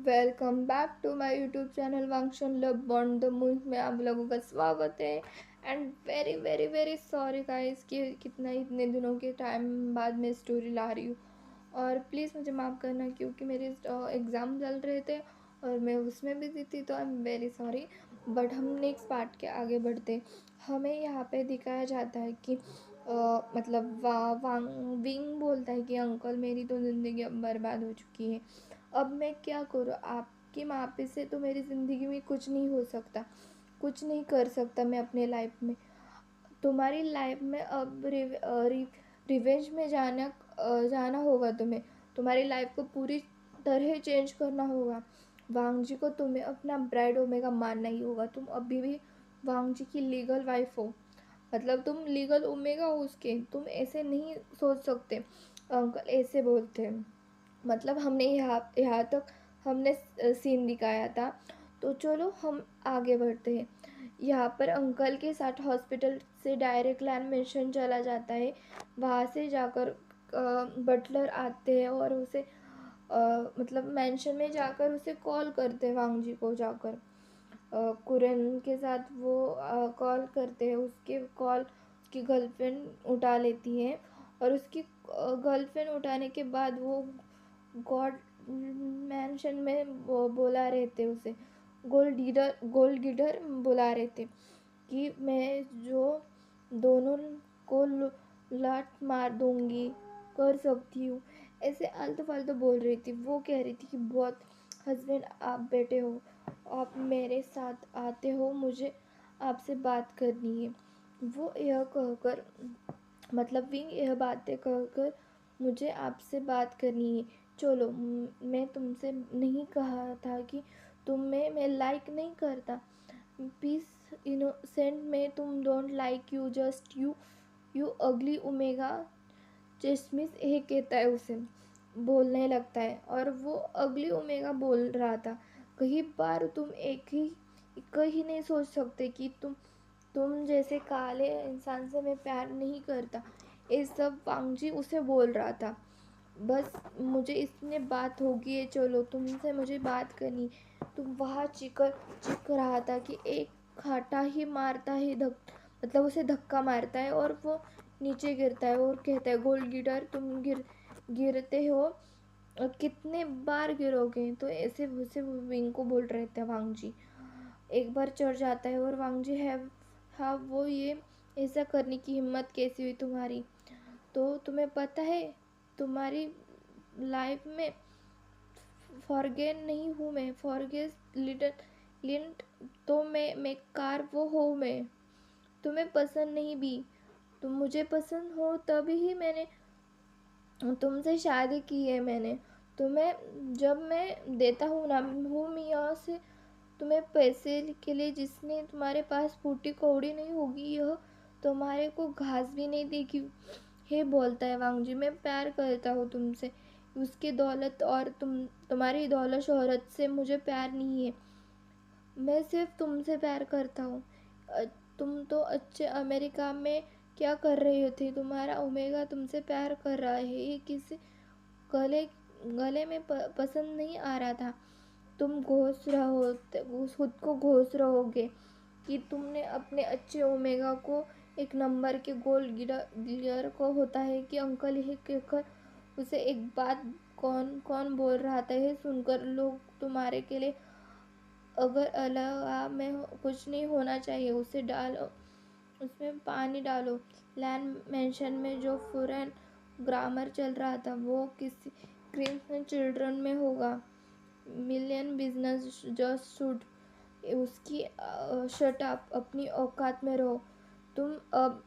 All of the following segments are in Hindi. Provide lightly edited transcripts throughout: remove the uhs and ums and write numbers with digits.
Welcome back to my YouTube channel वांगशन लव बॉन्ड द मूव में आप लोगों का स्वागत है। And very very very sorry guys कि इतने दिनों के टाइम बाद मैं स्टोरी ला रही हूँ। और प्लीज़ मुझे माफ़ करना क्योंकि मेरे एग्ज़ाम चल रहे थे और मैं उसमें बिजी थी, तो I am very sorry. But हम नेक्स्ट पार्ट के आगे बढ़ते। हमें यहाँ पे दिखाया जाता है कि मतलब विंग बोलता है कि अंकल मेरी तो ज़िंदगी अब बर्बाद हो चुकी है, अब मैं क्या करूँ। आपकी माँ से तो मेरी ज़िंदगी में कुछ नहीं हो सकता, कुछ नहीं कर सकता मैं अपने लाइफ में। तुम्हारी लाइफ में अब रिवेंज में जाना होगा तुम्हें। तुम्हारी लाइफ को पूरी तरह चेंज करना होगा। वांग जी को तुम्हें अपना ब्राइड ओमेगा मानना ही होगा। तुम अभी भी वांग जी की लीगल वाइफ हो, मतलब तुम लीगल ओमेगा हो उसके। तुम ऐसे नहीं सोच सकते। अंकल ऐसे बोलते हैं। मतलब हमने यहाँ तक हमने सीन दिखाया था। तो चलो हम आगे बढ़ते हैं। यहाँ पर अंकल के साथ हॉस्पिटल से डायरेक्ट लैंड मिशन चला जाता है। वहाँ से जाकर बटलर आते हैं और उसे मतलब मेंशन में जाकर उसे कॉल करते हैं। वांग जी को जाकर कुरन के साथ वो कॉल करते हैं। उसके कॉल उसकी गर्लफ्रेंड उठा लेती है और उसकी गर्लफ्रेंड उठाने के बाद वो गॉड मैंशन में वो बोला रहे थे उसे गोल्ड गिडर बुला रहे थे कि मैं जो दोनों को लात मार दूंगी, कर सकती हूँ। ऐसे आलतू फालतू बोल रही थी। वो कह रही थी कि बहुत हस्बैंड आप बेटे हो, आप मेरे साथ आते हो, मुझे आपसे बात करनी है। वो यह कहकर मतलब विंग यह बातें कहकर मुझे आपसे बात करनी है। चलो मैं तुमसे नहीं कहा था कि तुम्हें मैं लाइक नहीं करता। पीस इनोसेंट में तुम don't like you just you अगली ओमेगा चेस्मिस यह कहता है उसे। बोलने लगता है और वो अगली ओमेगा बोल रहा था। कई बार तुम एक ही नहीं सोच सकते कि तुम जैसे काले इंसान से मैं प्यार नहीं करता। ये सब वांगजी उसे बोल रहा था। बस मुझे इसने बात होगी है, चलो तुमसे मुझे बात करनी। तुम वहाँ चिक रहा था कि एक खाटा ही मारता ही मतलब उसे धक्का मारता है और वो नीचे गिरता है और कहता है गोल्ड गिटर तुम गिरते हो और कितने बार गिरोगे। तो ऐसे उसे विंग को बोल रहे थे वांगजी। एक बार चढ़ जाता है और वांगजी है हाँ वो ये ऐसा करने की हिम्मत कैसी हुई तुम्हारी। तो तुम्हें पता है तुम्हारी लाइफ में फॉरगेन नहीं हूँ मैं, फॉरगेस लिटिल लिंट। तो मैं कार वो हो मैं तुम्हें पसंद नहीं भी। तुम मुझे पसंद हो तभी ही मैंने तुमसे शादी की है। मैंने तुम्हें जब मैं देता हूँ ना हूँ मियाँ से तुम्हें पैसे के लिए, जिसने तुम्हारे पास फूटी कौड़ी नहीं होगी यह तुम्हारे को घास भी नहीं देगी। हे बोलता है वांगजी मैं प्यार करता हूँ तुमसे, उसकी दौलत और तुम्हारी दौलत शोहरत से मुझे प्यार नहीं है। मैं सिर्फ तुमसे प्यार करता हूँ। तुम तो अच्छे अमेरिका में क्या कर रही थी, तुम्हारा ओमेगा तुमसे प्यार कर रहा है। ये किसी गले गले में पसंद नहीं आ रहा था। तुम खुद को घोष रहोगे कि तुमने अपने अच्छे ओमेगा को एक नंबर के गोल्ड गियर को होता है कि अंकल यह कहकर उसे एक बात कौन कौन बोल रहा था यह सुनकर लोग तुम्हारे के लिए अगर अलावा में कुछ नहीं होना चाहिए उसे डालो, उसमें पानी डालो। लैंड मेंशन में जो फॉरेन ग्रामर चल रहा था वो किसी क्रिम्सन चिल्ड्रन में होगा। मिलियन बिजनेस जस्ट शुड उसकी शट अप, अपनी औकात में रहो। तुम अब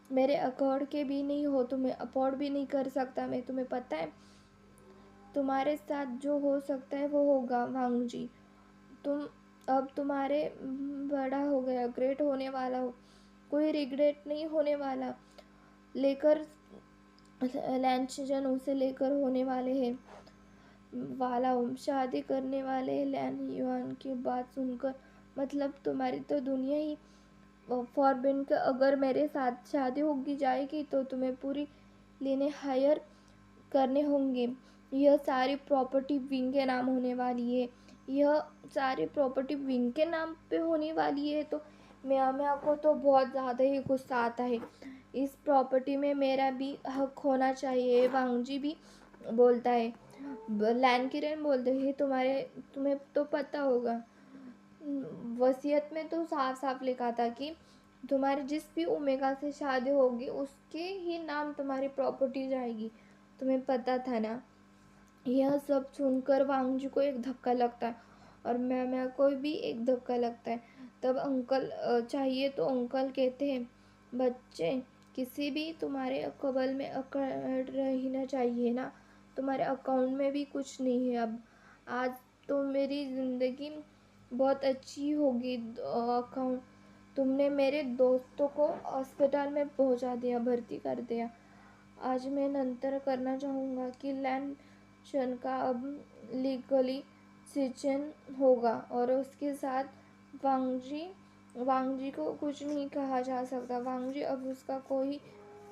मेरे अकॉर्ड के भी नहीं हो, तुम्हें अफोर्ड भी नहीं कर सकता मैं। तुम्हें पता है तुम्हारे साथ जो हो सकता है वो होगा वांग जी। तुम अब तुम्हारे बड़ा हो गया, ग्रेट होने वाला हो, कोई रिग्रेट नहीं होने वाला। लेकर लैंचजन उसे लेकर होने वाले हैं वाला हूँ, शादी करने वाले लैन युआन की बात सुनकर मतलब तुम्हारी तो दुनिया ही फॉरबिन का अगर मेरे साथ शादी होगी जाएगी तो तुम्हें पूरी लेने हायर करने होंगे। यह सारी प्रॉपर्टी विंग के नाम होने वाली है, यह सारी प्रॉपर्टी विंग के नाम पे होने वाली है। तो म्या को तो बहुत ज़्यादा ही गुस्सा आता है। इस प्रॉपर्टी में मेरा भी हक होना चाहिए। वांगजी भी बोलता है, लैन किरण बोलते हैं, तुम्हें तो पता होगा, वसीयत में तो साफ साफ लिखा था कि तुम्हारी जिस भी ओमेगा से शादी होगी उसके ही नाम तुम्हारी प्रॉपर्टी जाएगी। तुम्हें पता था ना। यह सब सुनकर वांगजी को एक धक्का लगता है और मैं को भी एक धक्का लगता है। तब अंकल चाहिए तो अंकल कहते हैं, बच्चे किसी भी तुम्हारे कबल में अकड़ रहना चाहिए ना। तुम्हारे अकाउंट में भी कुछ नहीं है अब। आज तो मेरी ज़िंदगी बहुत अच्छी होगी। अकाउंट तुमने मेरे दोस्तों को हॉस्पिटल में पहुंचा दिया, भर्ती कर दिया। आज मैं नंतर करना चाहूँगा कि लैन शन का अब लीगली सिचन होगा और उसके साथ वांगजी को कुछ नहीं कहा जा सकता। वांगजी अब उसका कोई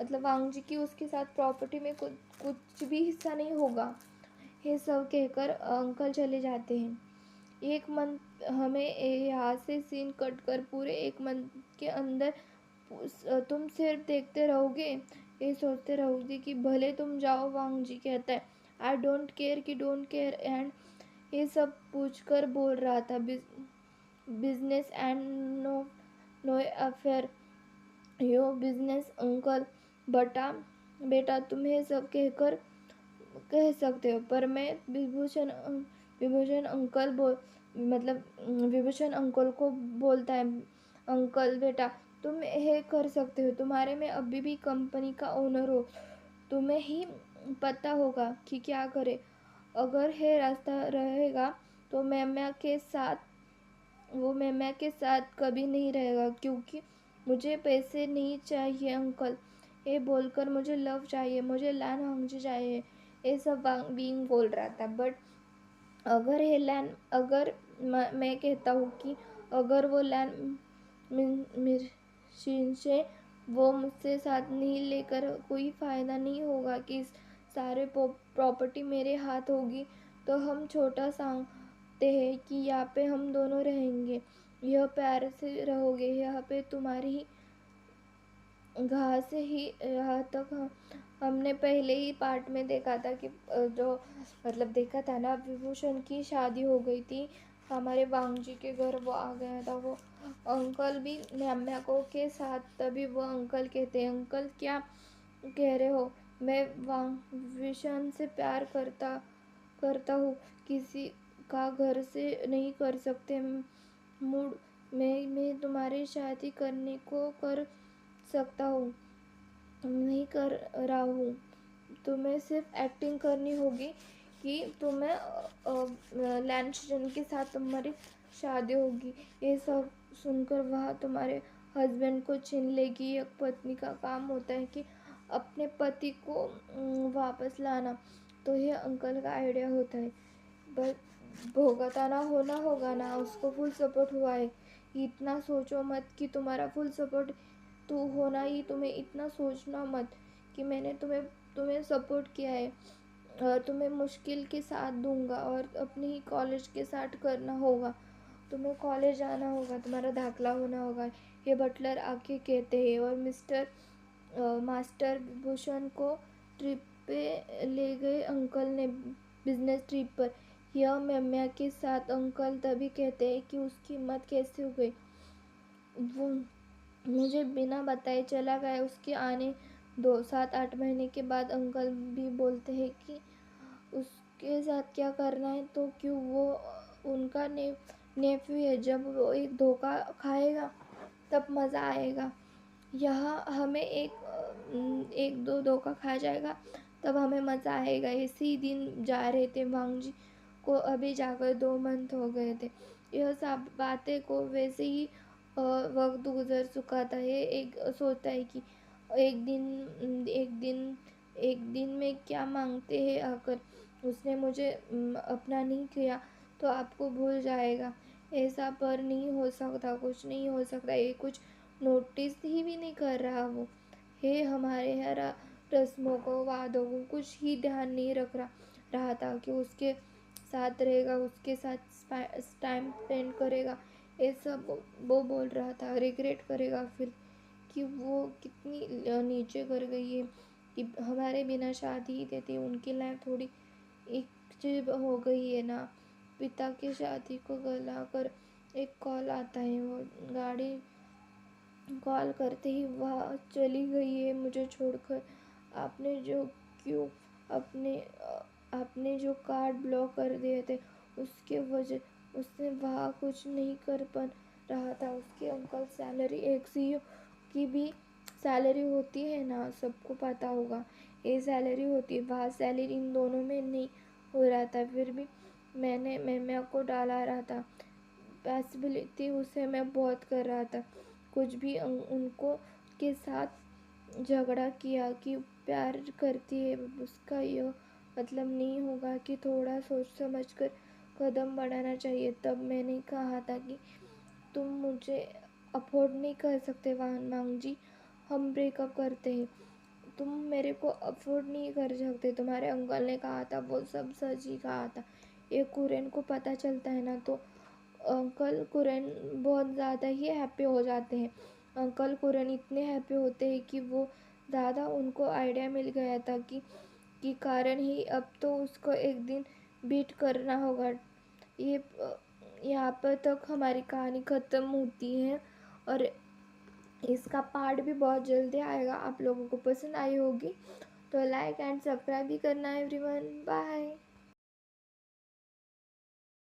मतलब वांगजी की उसके साथ प्रॉपर्टी में कुछ भी हिस्सा नहीं होगा। ये सब कहकर अंकल चले जाते हैं। एक मंथ हमें यहाँ से सीन कट कर पूरे एक मंथ के अंदर तुम सिर्फ देखते रहोगे, ये सोचते रहोगे कि भले तुम जाओ। वांगजी कहता है, आई डोंट केयर कि डोंट केयर एंड ये सब पूछकर बोल रहा था, business and no no affair yo business uncle. बेटा तुम्हें सब कहकर कह सकते हो, पर मैं विभूषण अंकल विभूषण अंकल को बोलता है, अंकल बेटा तुम ये कर सकते हो, तुम्हारे में अभी भी कंपनी का ओनर हो, तुम्हें ही पता होगा कि क्या करे। अगर ये रास्ता रहेगा तो मैम्या के साथ कभी नहीं रहेगा, क्योंकि मुझे पैसे नहीं चाहिए अंकल। ये बोलकर मुझे लव चाहिए, मुझे लैन वांगजी चाहिए, ये सब बीइंग बोल रहा था। बट अगर मैं कहता हूँ कि अगर वो लैन से वो मुझसे साथ नहीं लेकर कोई फ़ायदा नहीं होगा कि सारे प्रॉपर्टी मेरे हाथ होगी। तो हम छोटा सांगते हैं कि यहाँ पे हम दोनों रहेंगे, यह प्यार से रहोगे, यहाँ पे तुम्हारी घास ही यहाँ तक हमने पहले ही पार्ट में देखा था कि जो देखा था ना, विभूषण की शादी हो गई थी हमारे वांगजी के घर, वो आ गया था वो अंकल भी म्या को के साथ। तभी वो अंकल कहते हैं, अंकल क्या कह रहे हो, मैं विभूषण से प्यार करता हूँ, किसी का घर से नहीं कर सकते। मूड मैं तुम्हारी शादी करने को कर सकता हूँ, नहीं कर रहा हूँ। तुम्हें सिर्फ एक्टिंग करनी होगी कि तुम्हें लैंडस्टन के साथ तुम्हारी शादी होगी। ये सब सुनकर वह तुम्हारे हस्बैंड को छीन लेगी। एक पत्नी का काम होता है कि अपने पति को वापस लाना। तो ये अंकल का आइडिया होता है। बस भुगताना होना होगा ना, उसको फुल सपोर्ट हुआ है। इतना सोचो मत कि तुम्हारा फुल सपोर्ट तो होना ही, तुम्हें इतना सोचना मत कि मैंने तुम्हें सपोर्ट किया है और तुम्हें मुश्किल के साथ दूंगा और अपने ही कॉलेज के साथ करना होगा। तुम्हें कॉलेज जाना होगा, तुम्हारा दाखला होना होगा, ये बटलर आके कहते हैं। और मास्टर विभूषण को ट्रिप पे ले गए अंकल ने, बिजनेस ट्रिप पर। यह म्या के साथ अंकल तभी कहते हैं कि उसकी मौत कैसे हो गई, वो मुझे बिना बताए चला गया। उसके आने 7-8 महीने के बाद अंकल भी बोलते हैं कि उसके साथ क्या करना है, तो क्यों, वो उनका नेफ्यू है। जब वो एक धोखा खाएगा तब मज़ा आएगा। यहाँ हमें एक दो धोखा खा जाएगा तब हमें मज़ा आएगा। इसी दिन जा रहे थे वांगजी को, अभी जाकर 2 मंथ हो गए थे। यह सब बातें को वैसे ही वक्त गुजर चुका था। ये एक सोचता है कि एक दिन में क्या मांगते हैं आकर, उसने मुझे अपना नहीं किया तो आपको भूल जाएगा। ऐसा पर नहीं हो सकता, कुछ नहीं हो सकता। ये कुछ नोटिस ही भी नहीं कर रहा वो, हे हमारे यहाँ रस्मों को, वादों को कुछ ही ध्यान नहीं रख रहा। रहा था कि उसके साथ रहेगा, उसके साथ टाइम स्पेंड करेगा, ये सब वो बोल रहा था। रिग्रेट करेगा फिर कि वो कितनी नीचे कर गई है कि हमारे बिना शादी ही देती। उनकी लाइफ थोड़ी एक चीज हो गई है ना। पिता की शादी को गला कर एक कॉल आता है, वो गाड़ी कॉल करते ही वह चली गई है मुझे छोड़कर। आपने जो क्यों अपने आपने जो कार्ड ब्लॉक कर दिए थे उसके वजह उसने वहाँ कुछ नहीं कर पा रहा था। उसके अंकल सैलरी, एक सीईओ की भी सैलरी होती है ना, सबको पता होगा। ये सैलरी होती है, वहाँ सैलरी इन दोनों में नहीं हो रहा था। फिर भी मैं को डाला रहा था, पॉसिबिलिटी उसे मैं बहुत कर रहा था। कुछ भी उनको के साथ झगड़ा किया कि प्यार करती है, उसका यह मतलब नहीं होगा कि थोड़ा सोच समझ कर कदम बढ़ाना चाहिए। तब मैंने कहा था कि तुम मुझे अफोर्ड नहीं कर सकते वांग जी, हम ब्रेकअप करते हैं। तुम मेरे को अफोर्ड नहीं कर सकते। तुम्हारे अंकल ने कहा था, वो सब सच ही कहा था। ये कुरेन को पता चलता है ना तो अंकल कुरन बहुत ज़्यादा ही हैप्पी हो जाते हैं। अंकल कुरन इतने हैप्पी होते हैं कि वो ज़्यादा उनको आइडिया मिल गया था कि कारण ही अब तो उसको एक दिन बीट करना होगा। ये यहाँ पर तक हमारी कहानी ख़त्म होती है और इसका पार्ट भी बहुत जल्दी आएगा। आप लोगों को पसंद आई होगी तो लाइक एंड सब्सक्राइब भी करना एवरीवन। बाय।